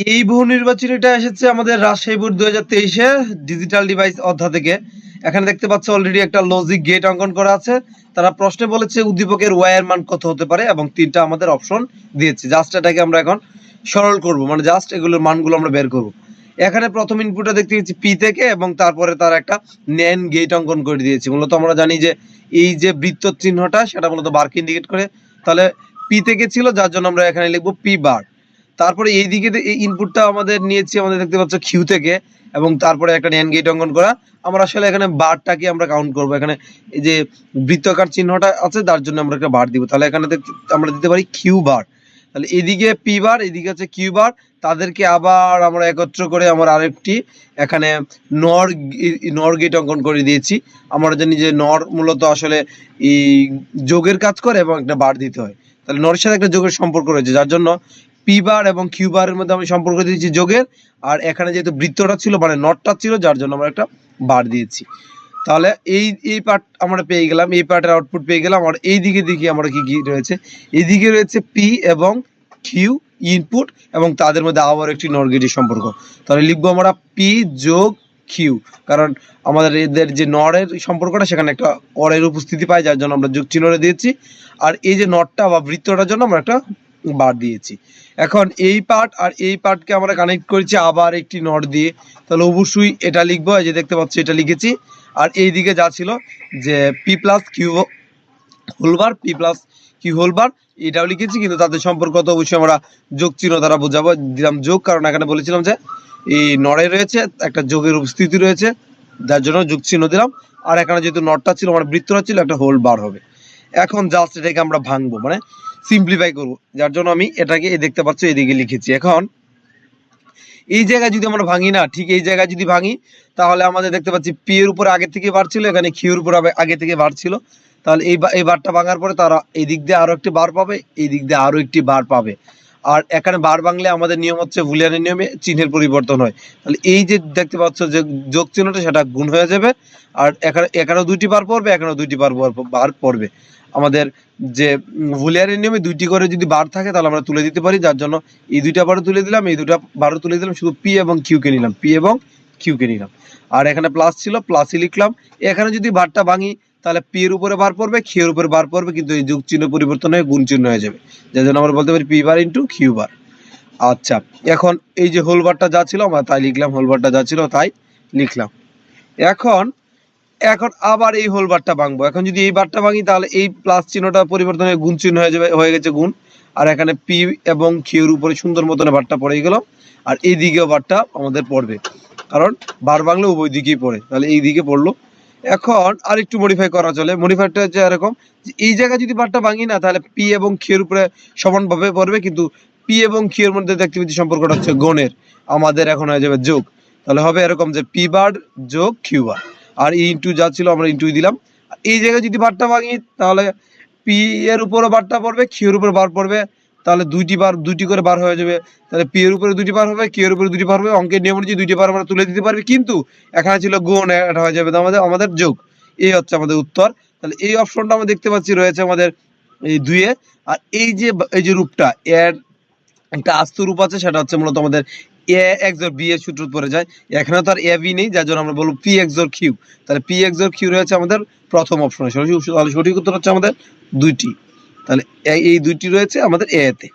এই বহু নির্বাচনীটা এসেছে আমাদের রাজশাহী বোর্ড 2023-এ ডিজিটাল ডিভাইস অধ্যায় থেকে। এখানে দেখতে পাচ্ছ অলরেডি একটা লজিক গেট অঙ্কন করা আছে। তারা প্রশ্নে বলেছে উদ্দীপকের ওয়াই এর মান কত হতে পারে এবং তিনটা আমাদের অপশন দিয়েছে। জাস্ট এটাকে আমরা এখন সরল করব, মানে জাস্ট এগুলোর মানগুলো আমরা বের করব। এখানে প্রথম ইনপুটটা দেখতে পাচ্ছি পি থেকে এবং তারপরে তার একটা ন্যান গেট অঙ্কন করে দিয়েছে। মূলত আমরা জানি যে এই যে বৃত্ত চিহ্নটা সেটা মূলত বারকে ইন্ডিকেট করে, তাহলে পি থেকে ছিল যার জন্য আমরা এখানে লিখবো পি বার। তারপরে এই দিকে এই ইনপুটটা আমাদের নিয়েছি, আমাদের দেখতে পাচ্ছ কিউ থেকে, এবং তারপরে একটা ন্যান গেট অঙ্কন করা। আমরা আসলে এখানে বারটাকে আমরা কাউন্ট করব। এখানে এই যে বৃত্তাকার চিহ্নটা আছে তার জন্য আমরা একটা বার দিব। তাহলে এখানে আমরা দিতে পারি কিউ বার। তাহলে এদিকে পি বার, এদিকে আছে কিউ বার। তাদেরকে আবার আমরা একত্র করে আমরা আরেকটি এখানে নর গেট অঙ্কন করে দিয়েছি। আমরা জানি যে নর মূলত আসলে এই যোগের কাজ করে এবং একটা বার দিতে হয়। তাহলে নরের সাথে একটা যোগের সম্পর্ক রয়েছে, যার জন্য পি বার এবং কিউ বারের মধ্যে আমি সম্পর্ক দিয়েছি যোগের। আর এখানে যেহেতু বৃত্তটা ছিল মানে নটটা ছিল, যার জন্য আমরা একটা বার দিয়েছি। তাহলে এই পার্ট আমরা পেয়ে গেলাম, এই পার্টের আউটপুট পেয়ে গেলাম। আর এই দিকে দিকে আমরা কি রয়েছে, এইদিকে রয়েছে পি এবং কিউ ইনপুট এবং তাদের মধ্যে আবার একটি নর গেটের সম্পর্ক। তাহলে লিখবো আমরা পি যোগ কিউ, কারণ আমাদের এদের যে নরের সম্পর্কটা সেখানে একটা অরের উপস্থিতি পাই, যার জন্য আমরা যোগ চিহ্নটা দিয়েছি। আর এই যে নটটা বা বৃত্তটার জন্য আমরা একটা বার দিয়েছি। এখন এই পার্ট আর এই পার্টকে আমরা কানেক্ট করেছি আবার একটি নট দিয়ে। তাহলে অবশ্যই এটা লিখবো, এই যে দেখতে পাচ্ছি এটা লিখেছি। আর এই দিকে যা ছিল যে p plus q whole bar, p plus q whole bar, এটাও লিখেছি, কিন্তু তাদের সম্পর্ক তো অবশ্যই আমরা যোগ চিহ্ন দ্বারা বোঝাবো। দিলাম যোগ, কারণ এখানে বলেছিলাম যে এই নড়ে রয়েছে একটা যোগের উপস্থিতি রয়েছে, যার জন্য যোগ চিহ্ন দিলাম। আর এখানে যেহেতু নটটা ছিল আমার বৃত্তটা ছিল, একটা হোল বার হবে। এখন জাস্ট এটাকে আমরা ভাঙবো, মানে সিম্পলিফাই করবো, যার জন্য আমি এটাকে দেখতে পাচ্ছ এদিকে লিখেছি। এখন এই জায়গায় যদি আমরা ভাঙি না, ঠিক এই জায়গায় যদি ভাঙি, তাহলে আমাদের দেখতে পাচ্ছি পি এর উপরে আগে থেকে বার ছিল, এখানে কিউ এর উপরে আগে থেকে বার ছিল। তাহলে এই বারটা ভাঙার পরে তারা এই দিক দিয়ে আরো একটি বার পাবে, এই দিক দিয়ে আরো একটি বার পাবে। আর এখানে বার ভাঙলে আমাদের নিয়ম হচ্ছে বুলিয়ানের নিয়মে চিহ্নের পরিবর্তন হয়। তাহলে এই যে দেখতে পাচ্ছ যে যোগ চিহ্নটা সেটা গুণ হয়ে যাবে। আর এখানেও দুইটি বার পড়বে, এখানেও দুইটি বার পড়বে। আমাদের যে বুলিয়ানের নিয়মে দুইটি করে যদি বার থাকে তাহলে আমরা তুলে দিতে পারি, যার জন্য এই দুইটা বারও তুলে দিলাম, এই দুটা বারও তুলে দিলাম, শুধু পি এবং কিউ কে নিলাম, পি এবং কিউ কে নিলাম। আর এখানে প্লাস ছিল, প্লাসই লিখলাম। এখানে যদি বারটা ভাঙি তাহলে পি এর উপরে বার পড়বে, কিউ এর উপরে বার পড়বে, কিন্তু এই যোগ চিহ্ন পরিবর্তন হয়ে গুণ চিহ্ন হয়ে যাবে, যার জন্য আমরা বলতে পারি p bar into q bar. আচ্ছা, এখন এই যে হোল বারটা যা ছিল আমরা তাই লিখলাম, হোল বারটা যা ছিল তাই লিখলাম। এখন আবার এই হোল বারটা ভাঙবো। এখন যদি এই বারটা ভাঙি তাহলে এই প্লাস চিহ্নটা পরিবর্তন হয়ে গুণ চিহ্ন হয়ে যাবে, হয়ে গেছে গুণ। আর এখানে পি এবং কিউ এর উপরে সুন্দর মতন বারটা পড়ে গেল। আর এই দিকেও বারটা আমাদের পড়বে, কারণ বার ভাঙলে উভয় দিকেই পড়ে, তাহলে এই দিকে পড়লো। এখন আর একটু মডিফাই করা চলে। মডিফাইটা হচ্ছে এরকম যে এই জায়গায় যদি বারটা ভাঙি না, তাহলে পি এবং কিউ এর উপরে সমানভাবে পড়বে, কিন্তু পি এবং কিউ এর মধ্যে দেখতে পাচ্ছি সম্পর্কটা হচ্ছে গুণের, আমাদের এখন হয়ে যাবে যোগ। তাহলে হবে এরকম যে পি বার যোগ কিউ বার। আর ইন্টু যা ছিল আমরা ইন্টুই দিলাম। এই জায়গায় যদি বারটা ভাঙি তাহলে পি এর উপরও বারটা পড়বে, কিউ এর উপর বার পড়বে, তাহলে দুইটি করে বার হয়ে যাবে। তাহলে পি এর উপরে দুটি বার হবে, কিউ এর উপরে দুটি বার হবে। অঙ্কের নিয়ম অনুযায়ী দুইটি বার আমরা তুলে দিতে পারবি, কিন্তু এখানে ছিল গুণ, এটা হয়ে যাবে আমাদের যোগ। এই হচ্ছে আমাদের উত্তর। তাহলে এই অপশনটা আমরা দেখতে পাচ্ছি রয়েছে আমাদের এই দুইয়ে। আর এই যে রূপটা এর একটা আস্ত রূপ আছে, সেটা হচ্ছে মূলত আমাদের এ এক্স অর বি এর সূত্র পড়ে যায়। এখানে তো আর এ বি নেই, যার জন্য আমরা বলবো পি এক্স অর কিউ। তাহলে পি এক্স অর কিউ রয়েছে আমাদের প্রথম অপশনে। তাহলে সঠিক উত্তর হচ্ছে আমাদের দুইটি। তাহলে এই দুইটি রয়েছে আমাদের এ তে।